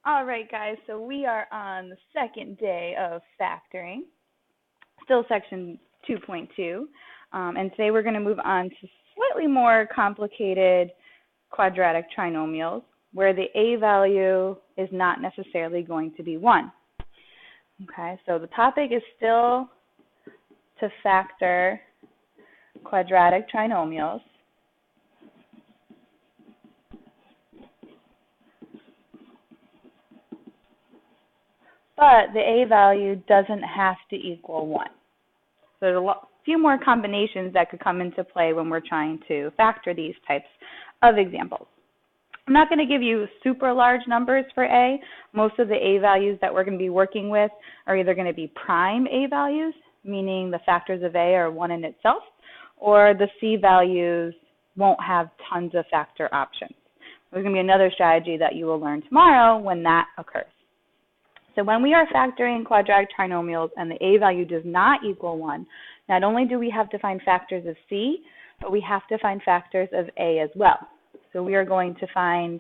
All right, guys, so we are on the second day of factoring, still section 2.2, and today we're going to move on to slightly more complicated quadratic trinomials where the a value is not necessarily going to be 1. Okay, so the topic is still to factor quadratic trinomials. But the a value doesn't have to equal 1. So there's a few more combinations that could come into play when we're trying to factor these types of examples. I'm not going to give you super large numbers for a. Most of the a values that we're going to be working with are either going to be prime a values, meaning the factors of a are 1 in itself, or the c values won't have tons of factor options. There's going to be another strategy that you will learn tomorrow when that occurs. So when we are factoring quadratic trinomials and the a value does not equal 1, not only do we have to find factors of c, but we have to find factors of a as well. So we are going to find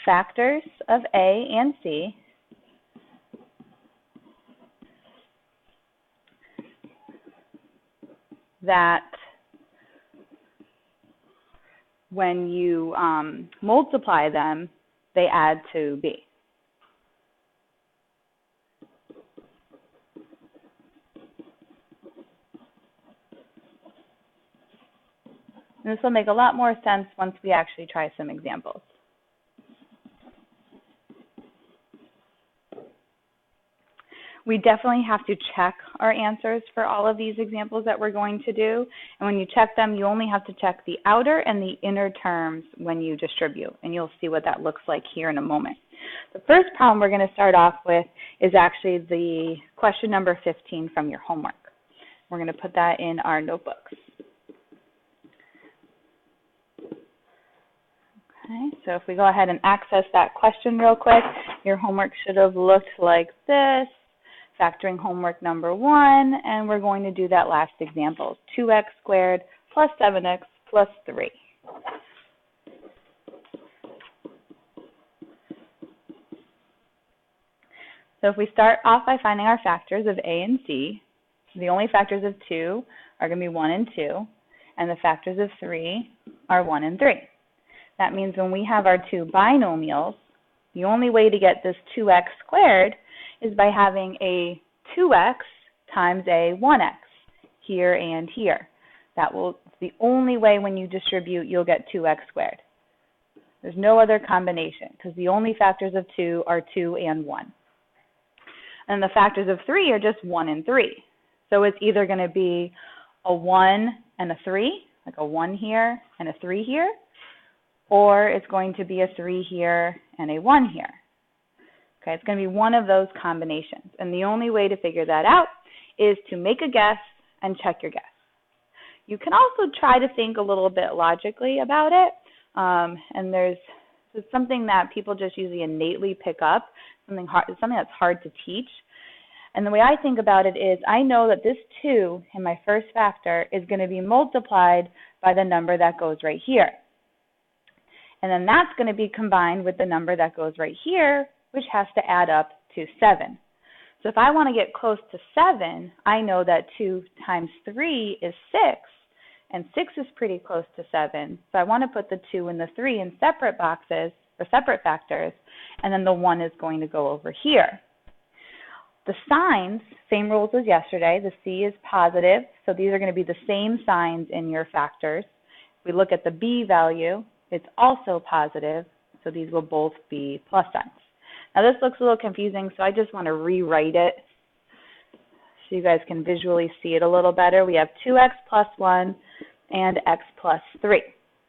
factors of a and c that when you multiply them, they add to b. And this will make a lot more sense once we actually try some examples. We definitely have to check our answers for all of these examples that we're going to do. And when you check them, you only have to check the outer and the inner terms when you distribute. And you'll see what that looks like here in a moment. The first problem we're going to start off with is actually the question number 15 from your homework. We're going to put that in our notebooks. Okay, so if we go ahead and access that question real quick, your homework should have looked like this. Factoring homework number 1, and we're going to do that last example, 2x squared plus 7x plus 3. So if we start off by finding our factors of a and c, the only factors of 2 are going to be 1 and 2, and the factors of 3 are 1 and 3. That means when we have our two binomials, the only way to get this 2x squared is by having a 2x times a 1x here and here. That will the only way when you distribute you'll get 2x squared. There's no other combination because the only factors of 2 are 2 and 1. And the factors of 3 are just 1 and 3. So it's either going to be a 1 and a 3, like a 1 here and a 3 here, or it's going to be a 3 here and a 1 here. Okay, it's going to be one of those combinations. And the only way to figure that out is to make a guess and check your guess. You can also try to think a little bit logically about it. And there's something that people just usually innately pick up, something that's hard to teach. And the way I think about it is I know that this 2 in my first factor is going to be multiplied by the number that goes right here. And then that's going to be combined with the number that goes right here, which has to add up to 7. So if I want to get close to 7, I know that 2 times 3 is 6, and 6 is pretty close to 7. So I want to put the 2 and the 3 in separate boxes, or separate factors, and then the 1 is going to go over here. The signs, same rules as yesterday. The C is positive, so these are going to be the same signs in your factors. If we look at the B value, it's also positive, so these will both be plus signs. Now this looks a little confusing, so I just want to rewrite it so you guys can visually see it a little better. We have 2x plus 1 and x plus 3.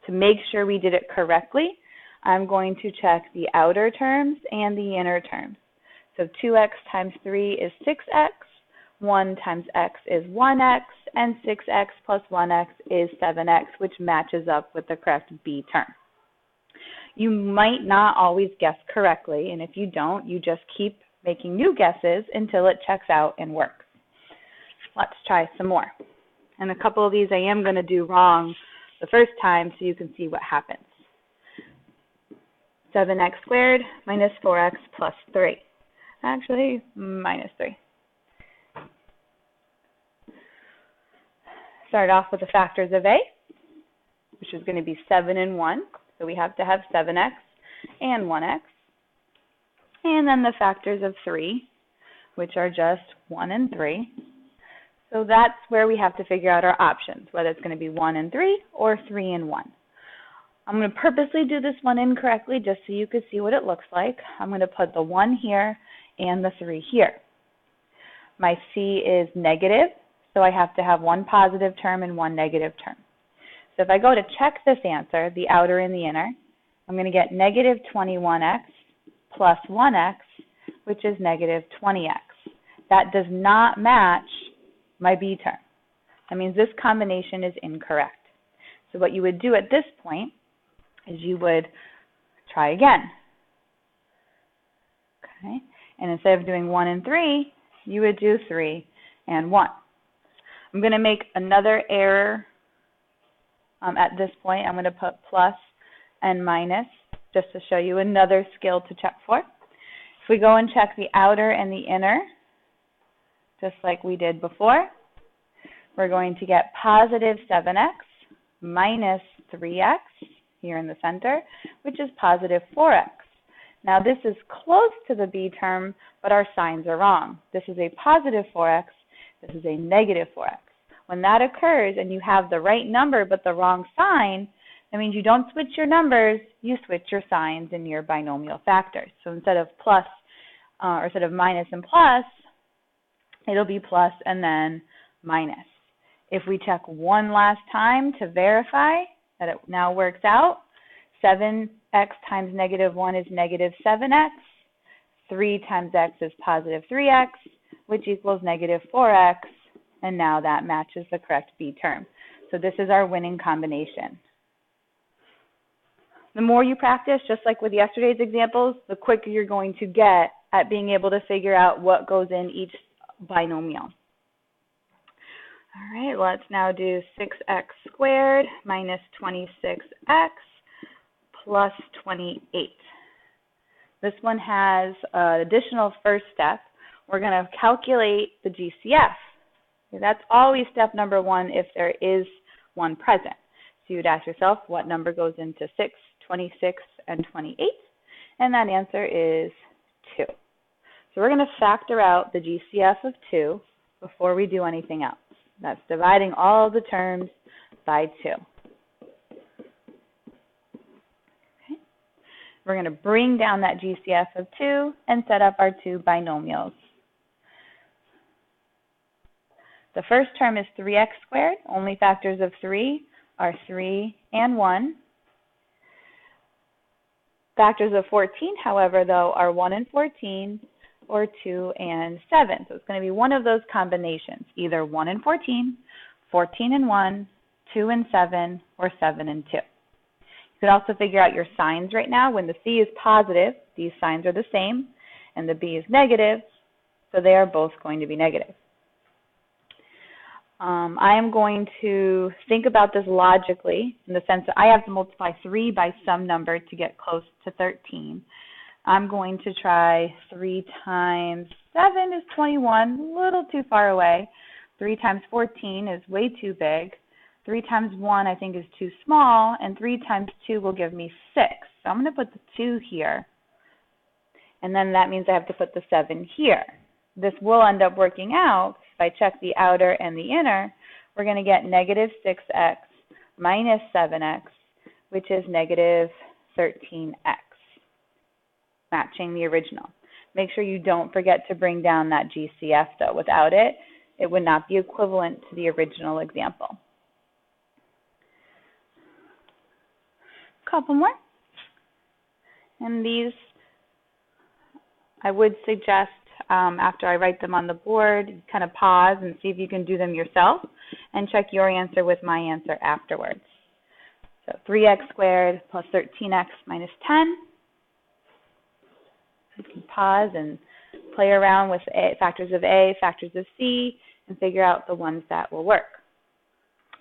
To make sure we did it correctly, I'm going to check the outer terms and the inner terms. So 2x times 3 is 6x, 1 times x is 1x, and 6x plus 1x is 7x, which matches up with the correct B term. You might not always guess correctly, and if you don't, you just keep making new guesses until it checks out and works. Let's try some more. And a couple of these I am going to do wrong the first time so you can see what happens. 7x squared minus 4x plus 3. Actually, minus 3. Start off with the factors of a, which is going to be 7 and 1. So we have to have 7x and 1x. And then the factors of 3, which are just 1 and 3. So that's where we have to figure out our options, whether it's going to be 1 and 3 or 3 and 1. I'm going to purposely do this one incorrectly just so you can see what it looks like. I'm going to put the 1 here and the 3 here. My C is negative, so I have to have one positive term and one negative term. So if I go to check this answer, the outer and the inner, I'm going to get negative 21x plus 1x, which is negative 20x. That does not match my B term. That means this combination is incorrect. So what you would do at this point is you would try again. Okay? And instead of doing 1 and 3, you would do 3 and 1. I'm going to make another error at this point. I'm going to put plus and minus just to show you another skill to check for. If we go and check the outer and the inner, just like we did before, we're going to get positive 7x minus 3x here in the center, which is positive 4x. Now this is close to the B term, but our signs are wrong. This is a positive 4x, this is a negative 4x. When that occurs and you have the right number but the wrong sign, that means you don't switch your numbers, you switch your signs in your binomial factors. So instead of plus, or instead of minus and plus, it'll be plus and then minus. If we check one last time to verify that it now works out, 7x times negative 1 is negative 7x. 3 times x is positive 3x, which equals negative 4x. And now that matches the correct B term. So this is our winning combination. The more you practice, just like with yesterday's examples, the quicker you're going to get at being able to figure out what goes in each binomial. All right, let's now do 6x squared minus 26x plus 28. This one has an additional first step. We're going to calculate the GCF. Okay, that's always step number one if there is one present. So you'd ask yourself what number goes into 6, 26, and 28, and that answer is 2. So we're going to factor out the GCF of 2 before we do anything else. That's dividing all the terms by 2. Okay. We're going to bring down that GCF of 2 and set up our two binomials. The first term is 3x squared. Only factors of 3 are 3 and 1. Factors of 14, however, though, are 1 and 14, or 2 and 7. So it's going to be one of those combinations, either 1 and 14, 14 and 1, 2 and 7, or 7 and 2. You could also figure out your signs right now. When the C is positive, these signs are the same, and the B is negative, so they are both going to be negative. I am going to think about this logically in the sense that I have to multiply 3 by some number to get close to 13. I'm going to try 3 times 7 is 21, a little too far away. 3 times 14 is way too big. 3 times 1 I think is too small, and 3 times 2 will give me 6. So I'm going to put the 2 here, and then that means I have to put the 7 here. This will end up working out. If I check the outer and the inner, we're going to get negative 6x minus 7x, which is negative 13x, matching the original. Make sure you don't forget to bring down that GCF, though. Without it, it would not be equivalent to the original example. A couple more. And these, I would suggest, after I write them on the board, kind of pause and see if you can do them yourself and check your answer with my answer afterwards. So 3x squared plus 13x minus 10. You can pause and play around with factors of A, factors of C, and figure out the ones that will work.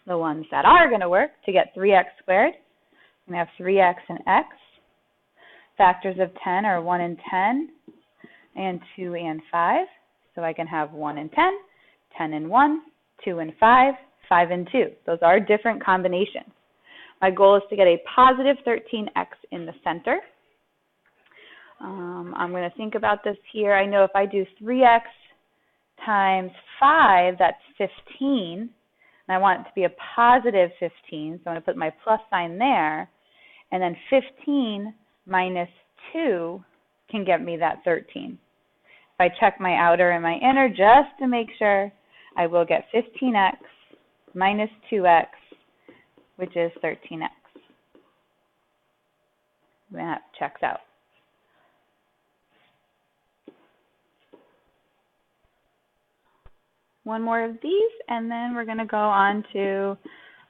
The ones that are going to work, to get 3x squared, we're going to have 3x and x. factors of 10 are 1 and 10, and 2 and 5. So I can have 1 and 10, 10 and 1, 2 and 5, 5 and 2. Those are different combinations. My goal is to get a positive 13x in the center. I'm going to think about this here. I know if I do 3x times 5, that's 15. And I want it to be a positive 15, so I'm going to put my plus sign there. And then 15 minus 2 can get me that 13. If I check my outer and my inner just to make sure, I will get 15x minus 2x, which is 13x. That checks out. One more of these, and then we're going to go on to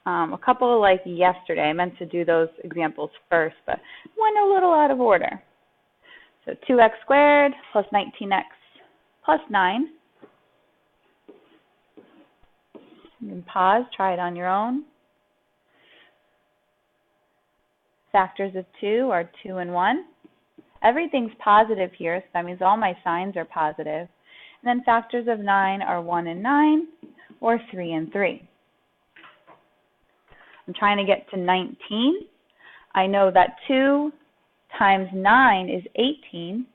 a couple like yesterday. I meant to do those examples first, but went a little out of order. So 2x squared plus 19x plus 9. You can pause, try it on your own. Factors of 2 are 2 and 1. Everything's positive here, so that means all my signs are positive. And then factors of 9 are 1 and 9, or 3 and 3. I'm trying to get to 19. I know that 2 times 9 is 18,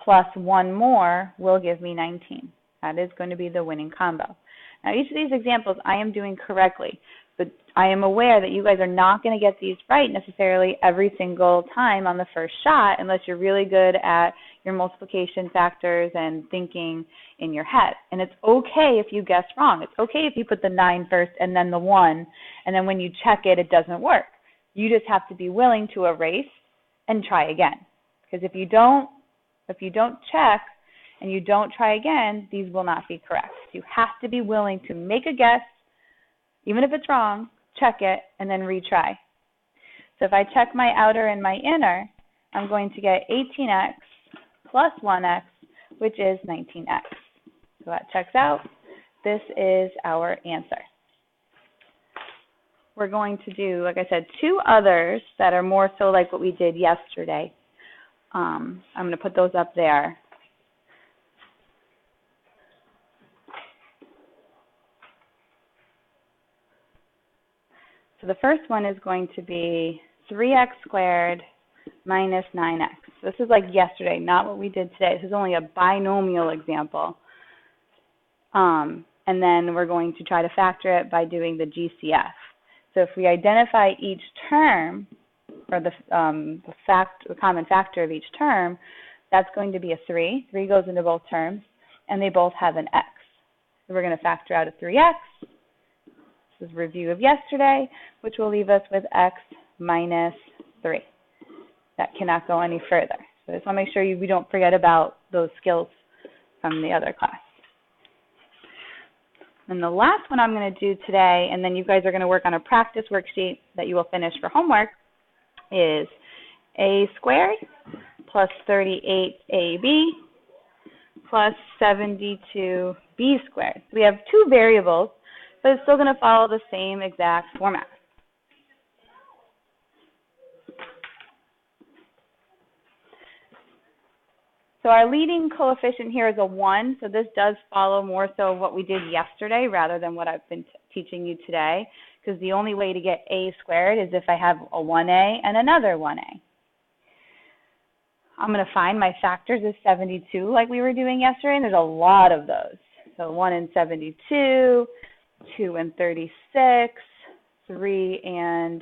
plus 1 more will give me 19. That is going to be the winning combo. Now, each of these examples I am doing correctly, but I am aware that you guys are not going to get these right necessarily every single time on the first shot unless you're really good at your multiplication factors and thinking in your head. And it's okay if you guess wrong. It's okay if you put the 9 first and then the 1, and then when you check it, it doesn't work. You just have to be willing to erase and try again. Because if you don't check and you don't try again, these will not be correct. You have to be willing to make a guess, even if it's wrong, check it, and then retry. So if I check my outer and my inner, I'm going to get 18x plus 1x, which is 19x. So that checks out. This is our answer. We're going to do, like I said, 2 others that are more so like what we did yesterday. I'm going to put those up there. So the first one is going to be 3x squared minus 9x. This is like yesterday, not what we did today. This is only a binomial example. And then we're going to try to factor it by doing the GCF. So if we identify each term, or the common factor of each term, that's going to be a 3. 3 goes into both terms, and they both have an x. So we're going to factor out a 3x. This is a review of yesterday, which will leave us with x minus 3. That cannot go any further. So I just want to make sure we don't forget about those skills from the other class. And the last one I'm going to do today, and then you guys are going to work on a practice worksheet that you will finish for homework, is a squared plus 38ab plus 72b squared. So we have 2 variables, but it's still going to follow the same exact format. So our leading coefficient here is a 1, so this does follow more so what we did yesterday rather than what I've been teaching you today, because the only way to get a squared is if I have a 1a and another 1a. I'm going to find my factors of 72 like we were doing yesterday, and there's a lot of those. So 1 and 72, 2 and 36, 3 and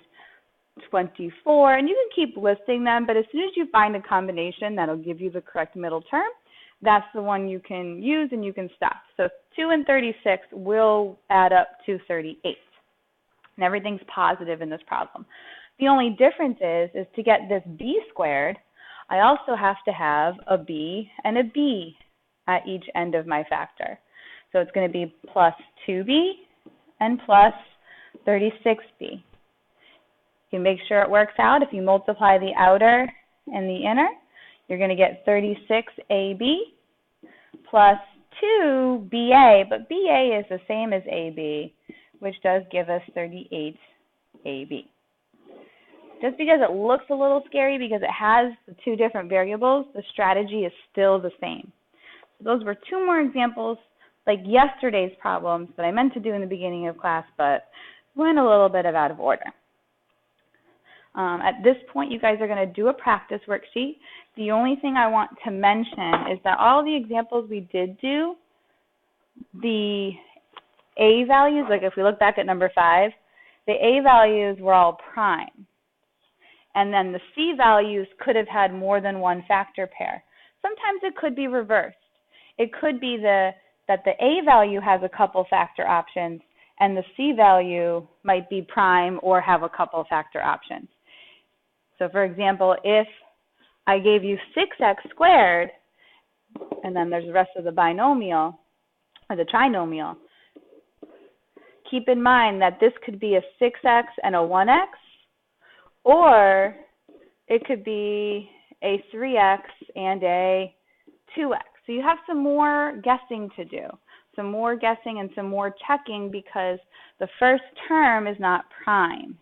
24, and you can keep listing them, but as soon as you find a combination that'll give you the correct middle term, that's the one you can use and you can stop. So 2 and 36 will add up to 38, and everything's positive in this problem. The only difference is to get this b squared, I also have to have a b and a b at each end of my factor. So it's going to be plus 2b and plus 36b. You can make sure it works out. If you multiply the outer and the inner, you're going to get 36ab plus 2ba, but ba is the same as ab, which does give us 38ab. Just because it looks a little scary because it has the two different variables, the strategy is still the same. So those were two more examples like yesterday's problems that I meant to do in the beginning of class, but went a little bit out of order. At this point, you guys are going to do a practice worksheet. The only thing I want to mention is that all the examples we did do, the A values, like if we look back at number 5, the A values were all prime. And then the C values could have had more than one factor pair. Sometimes it could be reversed. It could be that the A value has a couple factor options and the C value might be prime or have a couple factor options. So for example, if I gave you 6x squared, and then there's the rest of the binomial, or the trinomial, keep in mind that this could be a 6x and a 1x, or it could be a 3x and a 2x. So you have some more guessing to do, some more guessing and some more checking because the first term is not prime.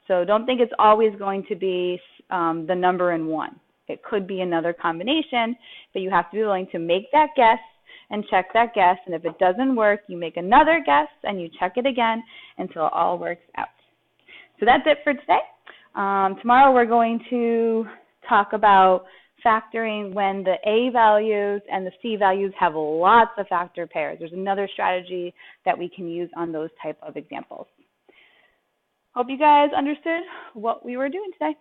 So don't think it's always going to be the number in 1. It could be another combination, but you have to be willing to make that guess and check that guess. And if it doesn't work, you make another guess and you check it again until it all works out. So that's it for today. Tomorrow we're going to talk about factoring when the A values and the C values have lots of factor pairs. There's another strategy that we can use on those type of examples. Hope you guys understood what we were doing today.